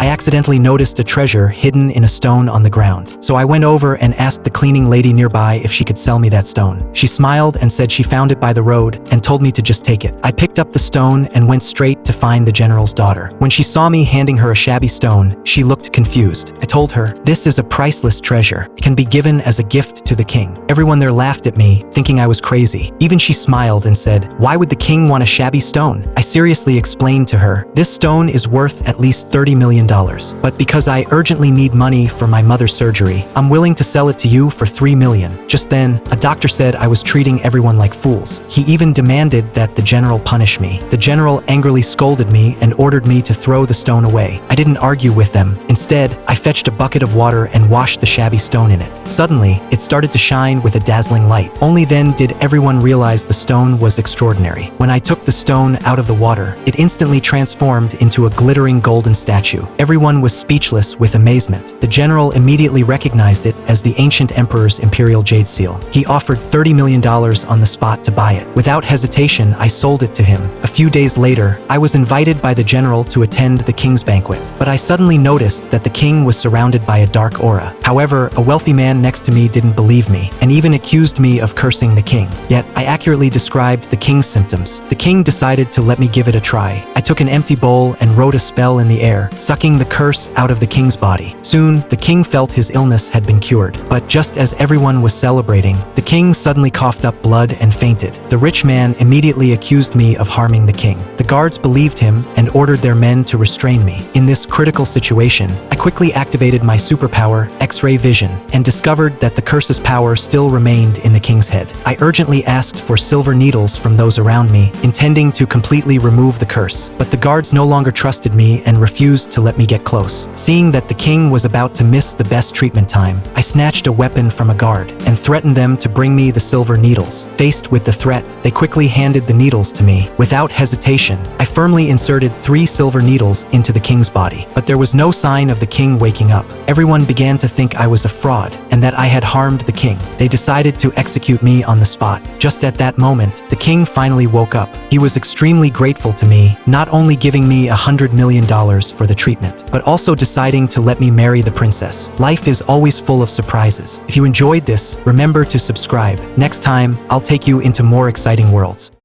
I accidentally noticed a treasure hidden in a stone on the ground. So I went over and asked the cleaning lady nearby if she could sell me that stone. She smiled and said she found it by the road and told me to just take it. I picked up the stone and went straight to find the general's daughter. When she saw me handing her a shabby stone, she looked confused. I told her, "This is a priceless treasure. It can be given as a gift to the king." Everyone there laughed at me, thinking I was crazy. Even she smiled and said, "Why would the king want a shabby stone?" I seriously explained to her, "This stone is worth at least $30 million. But because I urgently need money for my mother's surgery, I'm willing to sell it to you for $3 million. Just then, a doctor said I was treating everyone like fools. He even demanded that the general punish me. The general angrily scolded me and ordered me to throw the stone away. I didn't argue with them. Instead, I fetched a bucket of water and washed the shabby stone in it. Suddenly, it started to shine with a dazzling light. Only then did everyone realize the stone was extraordinary. When I took the stone out of the water, it instantly transformed into a glittering golden statue. Everyone was speechless with amazement. The general immediately recognized it as the ancient emperor's imperial jade seal. He offered $30 million on the spot to buy it. Without hesitation, I sold it to him. A few days later, I was invited by the general to attend the king's banquet, but I suddenly noticed that the king was surrounded by a dark aura. However, a wealthy man next to me didn't believe me and even accused me of cursing the king. Yet, I accurately described the king's symptoms. The king decided to let me give it a try. I took an empty bowl and wrote a spell in the air, sucking the curse out of the king's body. Soon, the king felt his illness had been cured. But just as everyone was celebrating, the king suddenly coughed up blood and fainted. The rich man immediately accused me of harming the king. The guards believed him and ordered their men to restrain me. In this critical situation, I quickly activated my superpower, X-ray vision, and discovered that the curse's power still remained in the king's head. I urgently asked for silver needles from those around me, intending to completely remove the curse. But the guards no longer trusted me and refused to let me get close. Seeing that the king was about to miss the best treatment time, I snatched a weapon from a guard and threatened them to bring me the silver needles. Faced with the threat, they quickly handed the needles to me. Without hesitation, I firmly inserted 3 silver needles into the king's body. But there was no sign of the king waking up. Everyone began to think I was a fraud and that I had harmed the king. They decided to execute me on the spot. Just at that moment, the king finally woke up. He was extremely grateful to me, not only giving me $100 million for the treatment, but also deciding to let me marry the princess. Life is always full of surprises. If you enjoyed this, remember to subscribe. Next time, I'll take you into more exciting worlds.